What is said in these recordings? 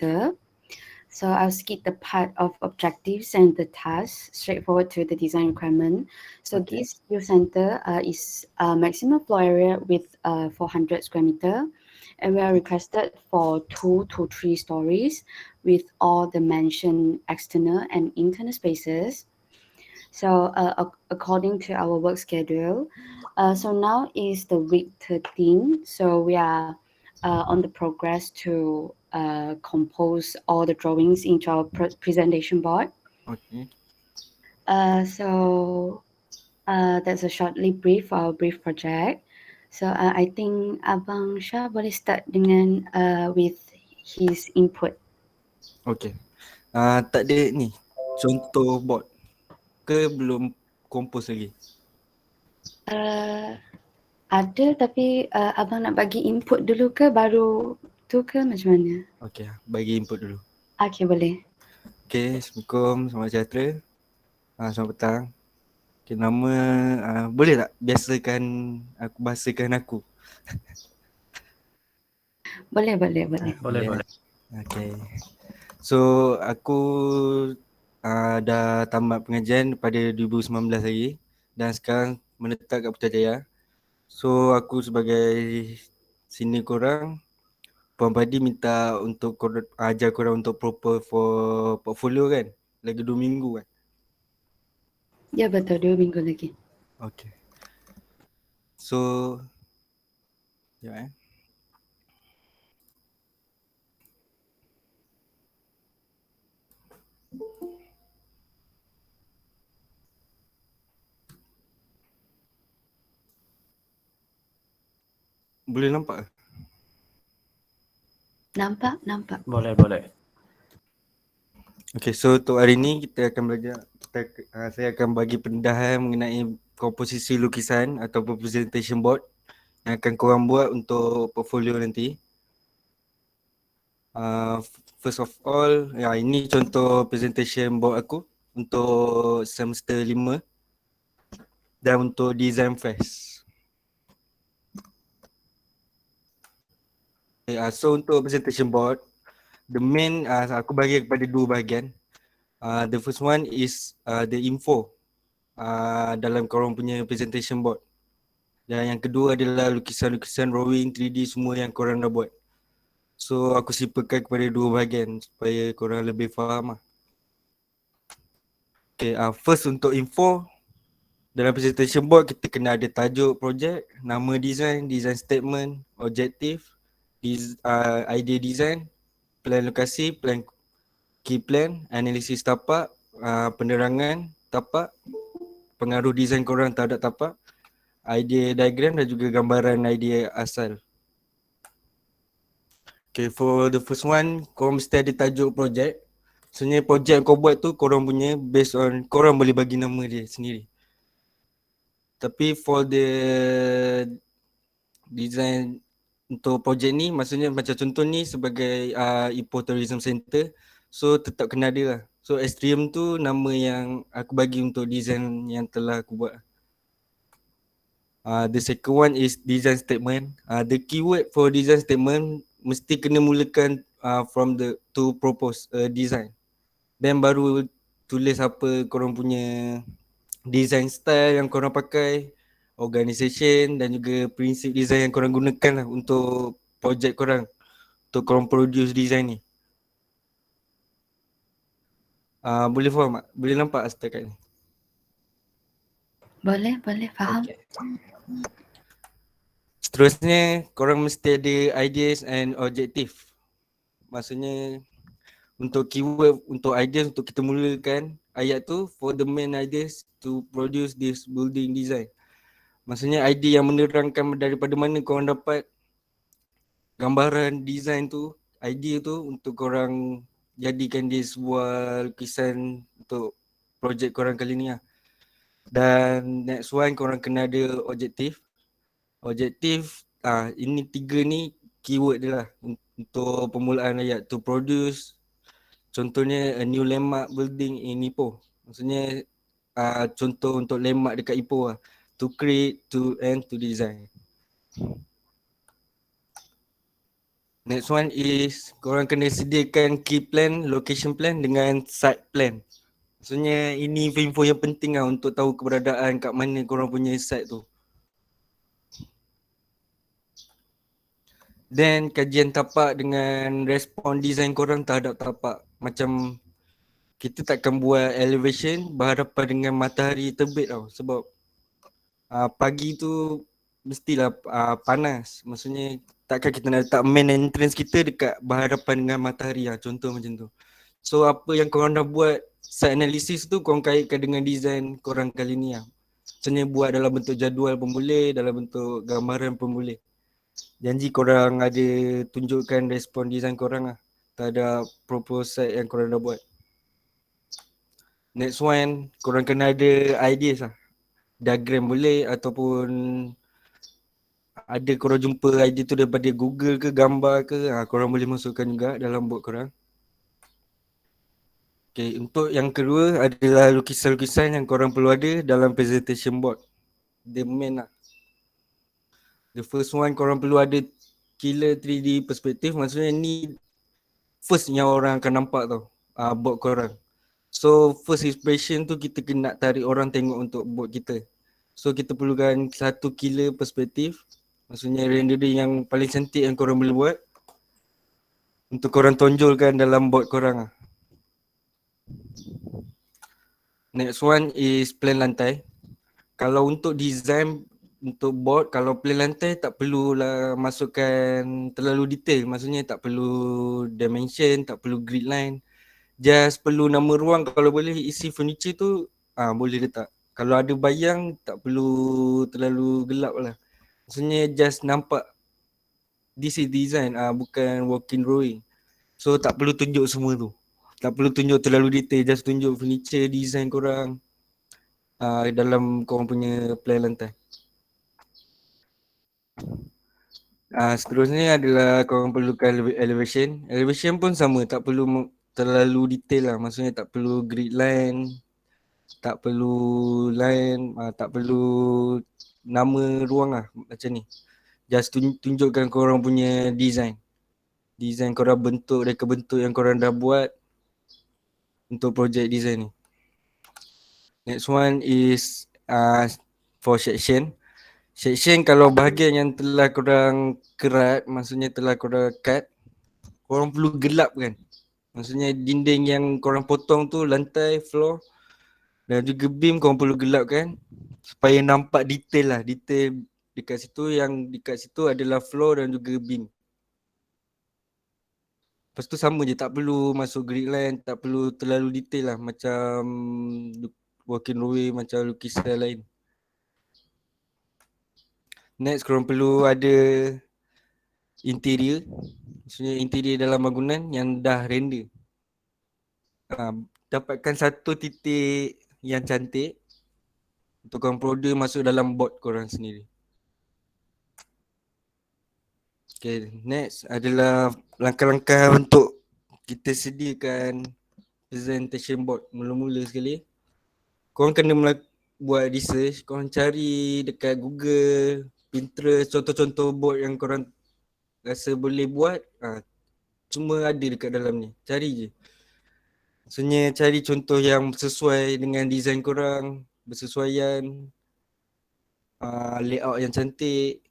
center. So I'll skip the part of objectives and the tasks, straightforward to the design requirement. So Okay. this youth center is a maximum floor area with 400 square meter, and we are requested for 2 to 3 stories with all the mentioned external and internal spaces. So according to our work schedule, so now is the week 13. So we are on the progress to compose all the drawings into our presentation board. Okay. So that's a shortly brief for our brief project. So I think Abang Shah boleh start dengan with his input. Okay. Tak ada ni contoh board ke belum compose lagi? Uh, ada tapi abang nak bagi input dulu ke baru tu ke macam mana? Okay, bagi input dulu. Okay, boleh. Okay, Assalamualaikum, selamat sejahtera. Selamat petang. Okay, nama boleh tak bahasakan aku? Boleh, boleh, boleh. Boleh. Okay. So aku dah tamat pengajian pada 2019 lagi dan sekarang menetap kat Putrajaya. So aku sebagai senior korang, Puan Padi minta untuk korang, ajar korang untuk proper for portfolio kan? Lagi 2 minggu kan? Ya betul, 2 minggu lagi. Okay. So ya boleh nampak ke? Nampak. Boleh. Okay, so untuk hari ni kita akan belajar, saya akan bagi pendedahan mengenai komposisi lukisan atau presentation board yang akan korang buat untuk portfolio nanti. First of all, ini contoh presentation board aku untuk semester 5 dan untuk design fest. Okay, so untuk presentation board, the main aku bagi kepada 2 bahagian. The first one is the info dalam korang punya presentation board. Dan yang kedua adalah lukisan-lukisan, drawing, 3D semua yang korang dah buat. So aku sipakan kepada 2 bahagian supaya korang lebih faham lah. Okay, first untuk info, dalam presentation board kita kena ada tajuk projek, nama design, design statement, objektif, idea design, plan lokasi, plan key plan, analisis tapak, penerangan tapak, pengaruh design korang terhadap tapak, idea diagram dan juga gambaran idea asal. Okay, for the first one, korang mesti ada tajuk projek. Sebenarnya projek yang kau buat tu korang punya based on, korang boleh bagi nama dia sendiri. Tapi for the design untuk projek ni, maksudnya macam contoh ni sebagai Ipoh Tourism Center, so tetap kena ada lah. So Astrium tu nama yang aku bagi untuk design yang telah aku buat. The second one is design statement. The keyword for design statement mesti kena mulakan from the to propose design. Then baru tulis apa korang punya design style yang korang pakai, organisation dan juga prinsip design yang korang gunakan lah untuk projek korang, untuk korang produce design ni. Boleh faham tak? Boleh nampak setakat ni? Boleh, faham. Okay. Seterusnya korang mesti ada ideas and objective. Maksudnya untuk keyword, untuk ideas, untuk kita mulakan ayat tu, for the main ideas to produce this building design. Maksudnya idea yang menerangkan daripada mana korang dapat gambaran design tu, idea tu untuk korang jadikan dia sebuah lukisan untuk projek korang kali ni lah. Dan next one korang kena ada objektif. Objektif, ini 3 ni keyword dia lah untuk permulaan ayat. To produce, contohnya a new landmark building in Ipoh. Maksudnya contoh untuk landmark dekat Ipoh lah. To create, to and to design. Next one is korang kena sediakan key plan, location plan dengan site plan. Maksudnya ini info yang penting lah untuk tahu keberadaan kat mana korang punya site tu. Then kajian tapak dengan respon design korang terhadap tapak. Macam kita takkan buat elevation berhadapan dengan matahari terbit tau. Sebab pagi tu mestilah panas. Maksudnya takkan kita nak letak main entrance kita dekat berhadapan dengan matahari lah. Contoh macam tu. So apa yang korang dah buat site analysis tu korang kaitkan dengan design korang kali ni lah. Maksudnya buat dalam bentuk jadual pun boleh, dalam bentuk gambaran pun boleh. Janji korang ada tunjukkan respon design korang lah terhadap proposal yang korang dah buat. Next one, korang kena ada ideas lah. Diagram boleh ataupun ada korang jumpa idea tu daripada Google ke gambar ke, korang boleh masukkan juga dalam board korang. Okay, untuk yang kedua adalah lukisan-lukisan yang korang perlu ada dalam presentation board. The main lah. The first one korang perlu ada killer 3D perspective. Maksudnya ni first yang orang akan nampak tau, board korang. So first impression tu kita kena tarik orang tengok untuk board kita. So kita perlukan satu killer perspektif. Maksudnya rendering yang paling cantik yang korang boleh buat untuk korang tonjolkan dalam board korang lah. Next one is plan lantai. Kalau untuk design untuk board, kalau plan lantai tak perlulah masukkan terlalu detail. Maksudnya tak perlu dimension, tak perlu grid line. Just perlu nama ruang, kalau boleh isi furniture tu boleh letak. Kalau ada bayang tak perlu terlalu gelap lah. Maksudnya just nampak this is design, bukan walking drawing. So tak perlu tunjuk semua tu. Tak perlu tunjuk terlalu detail, just tunjuk furniture design korang dalam korang punya plan lantai. Seterusnya adalah korang perlukan elevation. Elevation pun sama, tak perlu terlalu detail lah. Maksudnya tak perlu grid line, tak perlu line, tak perlu nama ruang lah macam ni. Just tunjukkan korang punya design. Design korang bentuk, reka bentuk yang korang dah buat untuk projek design ni. Next one is for section. Section kalau bahagian yang telah korang kerat, maksudnya telah korang cut, korang perlu gelapkan. Maksudnya dinding yang korang potong tu, lantai, floor dan juga beam korang perlu gelapkan supaya nampak detail lah. Detail dekat situ, yang dekat situ adalah floor dan juga beam. Lepas tu sama je, tak perlu masuk grid line, tak perlu terlalu detail lah macam walking away, macam lukisan lain. Next korang perlu ada interior. Maksudnya interior dalam bangunan yang dah render. Dapatkan satu titik yang cantik untuk korang produce masuk dalam board korang sendiri. Okay, next adalah langkah-langkah untuk kita sediakan presentation board. Mula-mula sekali, korang kena buat research. Korang cari dekat Google, Pinterest, contoh-contoh board yang korang rasa boleh buat. Semua ada dekat dalam ni, cari je. Maksudnya cari contoh yang sesuai dengan design korang, bersesuaian, layout yang cantik,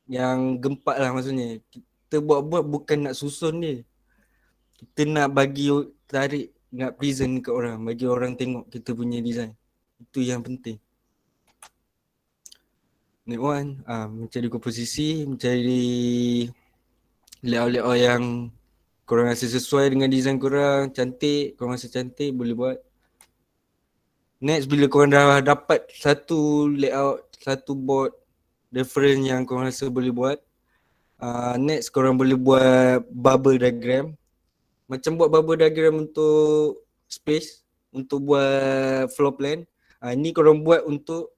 yang gempak lah maksudnya. Kita buat-buat bukan nak susun dia. Kita nak bagi tarik, nak present ke orang, bagi orang tengok kita punya design. Itu yang penting. Next one, mencari komposisi, mencari layout-layout yang korang rasa sesuai dengan design korang, cantik, korang rasa cantik, boleh buat. Next, bila korang dah dapat satu layout, satu board reference yang korang rasa boleh buat, next korang boleh buat bubble diagram. Macam buat bubble diagram untuk space, untuk buat floor plan. Ini korang buat untuk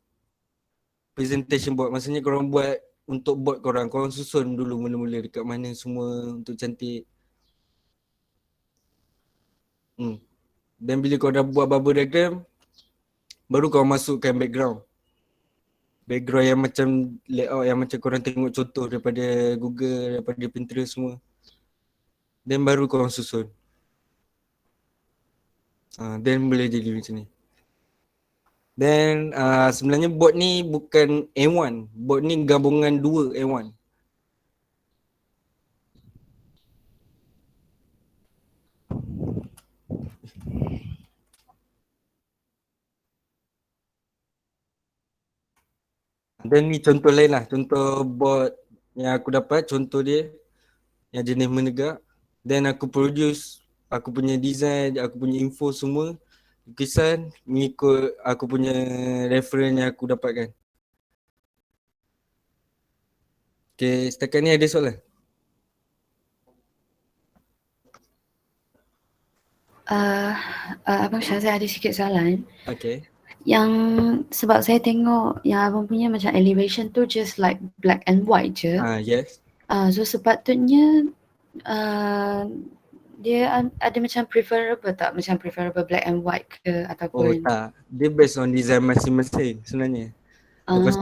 presentation board. Maksudnya korang buat untuk board korang. Korang susun dulu mula-mula dekat mana semua untuk cantik. Dan bila korang dah buat bubble diagram, baru korang masukkan background. Background yang macam layout yang macam korang tengok contoh daripada Google, daripada Pinterest semua. Then baru korang susun. Then boleh jadi macam ni. Then sebenarnya bot ni bukan A1. Bot ni gabungan dua A1. Dan ni contoh lain lah. Contoh bot yang aku dapat. Contoh dia yang jenis menegak. Then aku produce aku punya design, aku punya info semua, lukisan mengikut aku punya reference yang aku dapatkan. Okay, setakat ni ada soalan? Abang Syah, saya ada sikit soalan. Okay. Yang sebab saya tengok yang abang punya macam elevation tu just like black and white je. Yes. So sepatutnya dia ada macam preferable tak? Macam preferable black and white ke Oh ataupun tak, dia based on design masing-masing sebenarnya. Lepas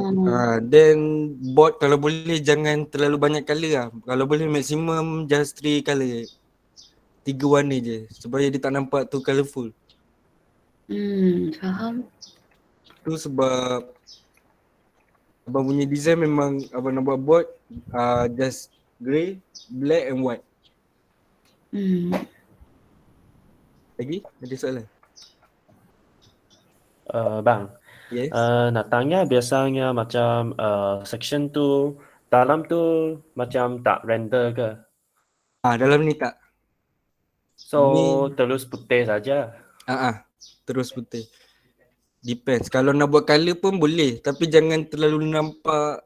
then bot kalau boleh jangan terlalu banyak colour lah. Kalau boleh maximum just 3 colour. 3 warna je supaya dia tak nampak tu colourful. faham. Tu sebab abang punya design memang abang nak buat bot just grey, black and white. Lagi? Ada soalan? Bang, Yes. nak tanya biasanya macam section tu dalam tu macam tak render ke? Dalam ni tak. So Ni terus putih saja. terus putih. Depends. Kalau nak buat colour pun boleh, tapi jangan terlalu nampak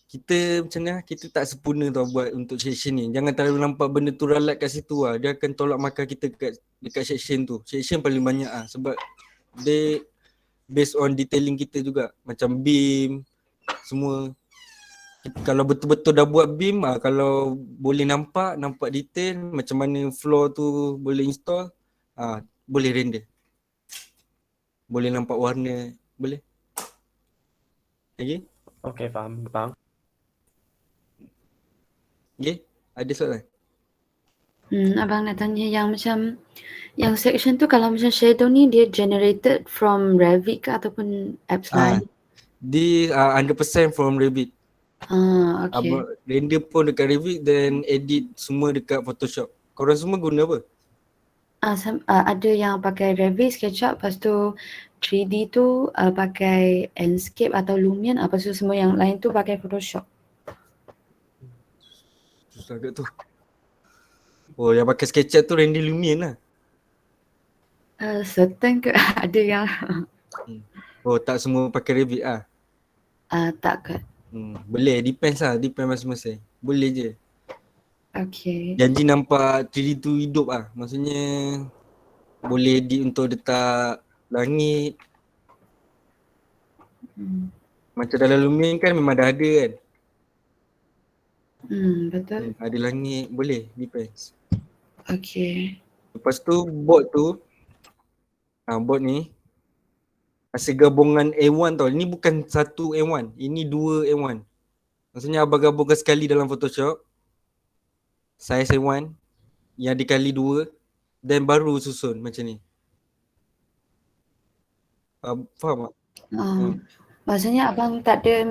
kita macam mana, kita tak sempurna tau buat untuk section ni. Jangan terlalu nampak benda tu ralat kat situ lah. Dia akan tolak mata kita dekat section tu. Section paling banyak sebab dia based on detailing kita juga. Macam beam, semua. Kalau betul-betul dah buat beam, kalau boleh nampak detail macam mana floor tu boleh install, boleh render. Boleh nampak warna, boleh. Okay? Okay, faham bang. Okay? Ada soalan? Abang nak tanya yang macam yang section tu kalau macam shadow ni dia generated from Revit ke ataupun apps lain? Dia 100% from Revit. Okay. Render pun dekat Revit dan edit semua dekat Photoshop. Korang semua guna apa? Ada yang pakai Revit, SketchUp, lepas tu 3D tu pakai Enscape atau Lumion, lepas tu semua yang lain tu pakai Photoshop. Susah kat tu. Oh, yang pakai SketchUp tu render Lumion lah. Certain ke? Ada yang Oh, tak semua pakai Revit lah. tak ke? Boleh, depends lah, depends masing-masing. Boleh je. Okay. Janji nampak 3D tu hidup lah. Maksudnya boleh edit untuk letak langit. Macam dalam Lumion kan memang dah ada kan. Betul. Ada langit, boleh, depends. Okay. Lepas tu bot tu, bot ni hasil gabungan A1 tau. Ini bukan satu A1, ini dua A1. Maksudnya abang gabungkan sekali dalam Photoshop, size A1 yang dikali dua, dan baru susun macam ni. Faham tak? Maksudnya abang tak ada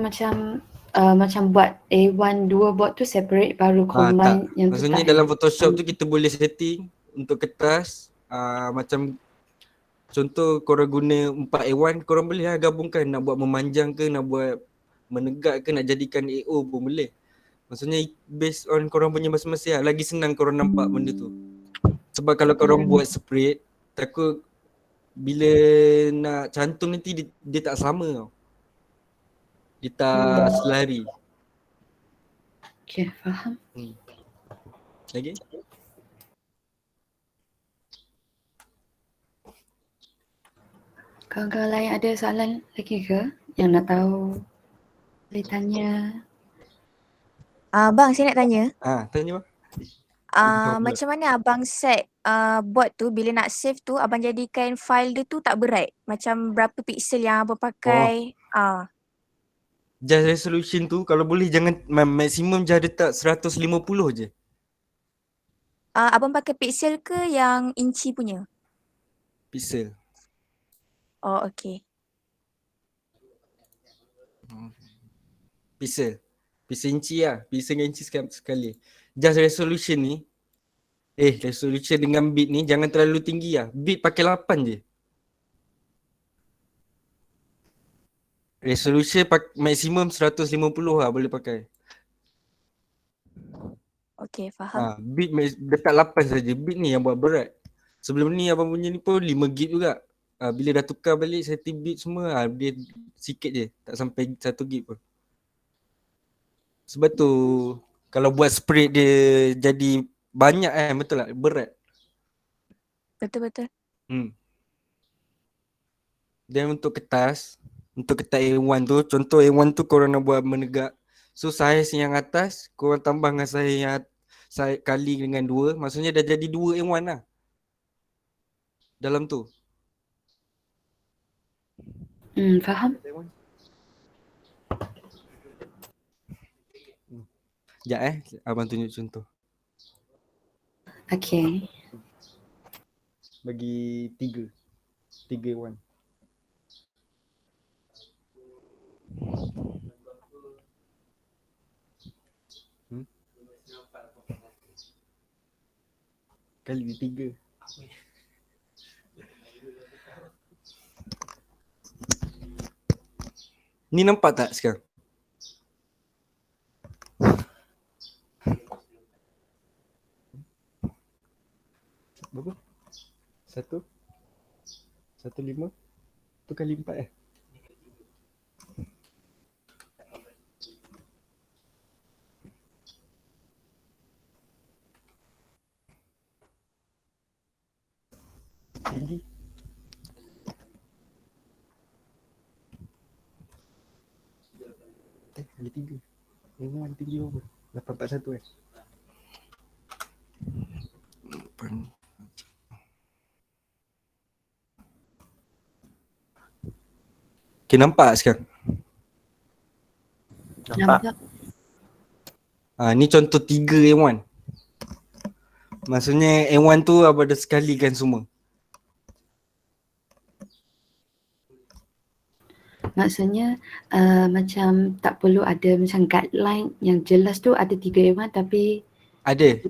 macam buat A1 dua bot tu separate baru combine Tak. yang tu Maksudnya tak. dalam Photoshop tu kita boleh setting untuk kertas, macam contoh korang guna 4A1, korang boleh lah gabungkan nak buat memanjang ke, nak buat menegak ke, nak jadikan AO pun boleh. Maksudnya based on korang punya masing-masing lah. Lagi senang korang nampak benda tu. Sebab kalau korang buat separate, takut bila nak cantum nanti dia tak sama tau. Dia tak selari. Okay, faham. Lagi? Kawan-kawan lain ada soalan lagi ke yang nak tahu? Boleh tanya. Bang, saya nak tanya. Tanya bang. Macam mana abang set bot tu bila nak save tu abang jadikan file dia tu tak berat? Macam berapa pixel yang abang pakai? Just resolution tu kalau boleh jangan maksimum je letak 150 je. Abang pakai pixel ke yang inci punya? Pixel. Oh, okay. Pixel. Pixel inci lah. Pixel dengan inci sekali. Just resolution ni. Resolution dengan bit ni jangan terlalu tinggi lah. Bit pakai 8 je. Resolution maksimum 150 lah boleh pakai. Okay, faham. Bit dekat 8 saja. Bit ni yang buat berat. Sebelum ni abang punya ni pun 5 gig juga. Bila dah tukar balik setting bit semua, dia sikit je. Tak sampai 1 gig pun. Sebab tu kalau buat spread dia jadi banyak betul tak? Berat. Betul-betul. Dan untuk kertas A1 tu, contoh A1 tu korang nak buat menegak. So saiz yang atas korang tambah dengan saiz yang kali dengan 2, maksudnya dah jadi 2 A1 lah. Dalam tu. Faham? Sekejap abang tunjuk contoh. Okay. Bagi 3 A1. Kali 3. Ni nampak tak sekarang? Berapa? 1.5 tu kali 4 tinggi. Kali 3. Memang tinggi berapa? 841 Okay, nampak sekarang? Nampak? Ni contoh 3 A1. Maksudnya A1 tu abang dah sekalikan semua. Maksudnya macam tak perlu ada macam guideline yang jelas tu ada 3 A1 tapi Ada.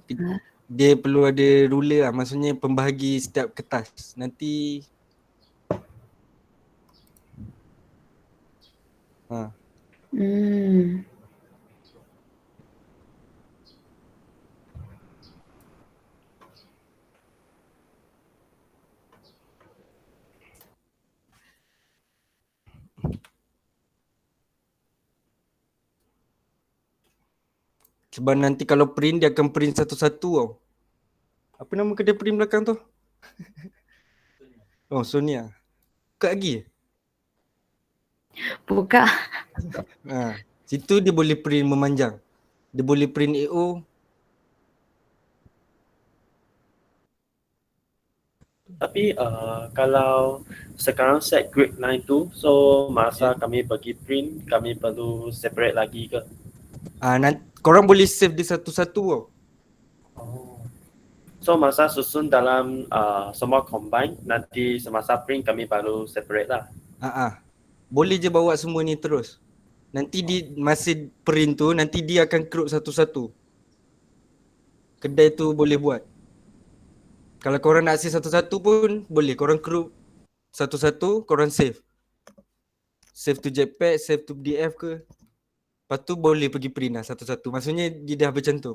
Dia perlu ada ruler lah. Maksudnya pembahagi setiap kertas. Nanti sebab nanti kalau print dia akan print satu-satu tau. Apa nama kedai print belakang tu? Oh, Sonia. Buka lagi? buka. Situ dia boleh print memanjang. Dia boleh print AO. Tapi kalau sekarang set grade 9 tu, so masa kami pergi print, kami perlu separate lagi ke? Korang boleh save dia satu-satu tau. So masa susun dalam semua combine, nanti semasa print kami baru separate lah. Boleh je bawa semua ni terus. Nanti masa print tu, nanti dia akan crop satu-satu. Kedai tu boleh buat. Kalau korang nak save satu-satu pun boleh. Korang crop satu-satu, korang save. Save to JPEG, save to PDF ke. Lepas tu boleh pergi print lah satu-satu. Maksudnya dia dah macam tu.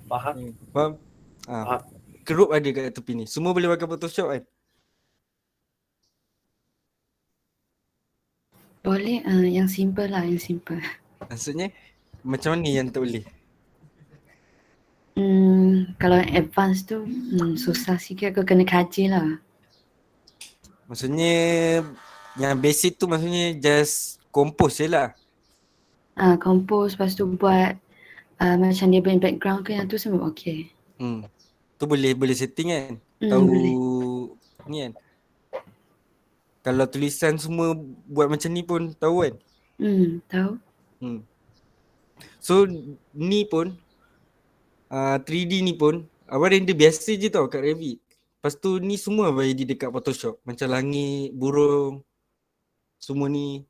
Faham? Faham? Crop ada kat tepi ni. Semua boleh pakai Photoshop kan? Boleh yang simple lah, yang simple. Maksudnya macam mana yang tak boleh? Kalau yang advance tu susah sikit, aku kena kaji lah. Maksudnya yang basic tu maksudnya just compose je lah. Compose, lepas tu buat macam dia punya background ke, yang tu semua okey. Tu boleh setting kan? Tahu Boleh. ni kan? Kalau tulisan semua buat macam ni pun tahu kan? Tahu. So ni pun 3D ni pun abang render biasa je tau kat Revit. Lepas tu ni semua abang edit dekat Photoshop. Macam langit, burung, semua ni.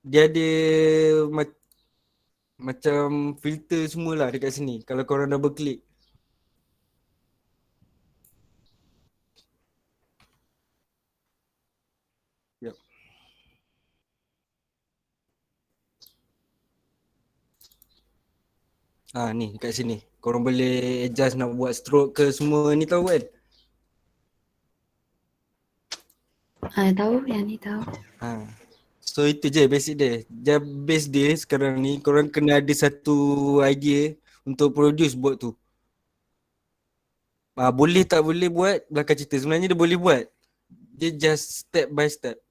Dia ada macam filter semualah dekat sini. Kalau korang double click. Yep. Ni kat sini. Korang boleh adjust nak buat stroke ke semua ni tahu kan? Tahu yang ni tahu. So itu je basic dia. Base dia sekarang ni korang kena ada satu idea untuk produce bot tu. Boleh tak boleh buat belakang cerita. Sebenarnya dia boleh buat. Dia just step by step.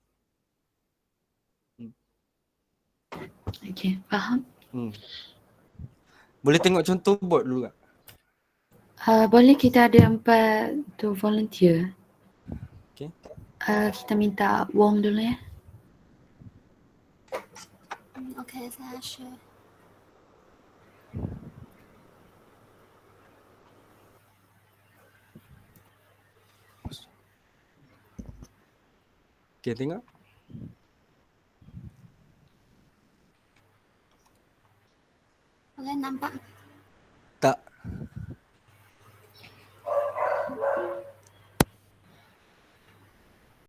Okay, faham. Boleh tengok contoh bot dulu tak? Boleh kita ada 4 tu volunteer. Okay. Kita minta Wong dulu ya. Okay, saya share. Okay, tengok. Okay, nampak.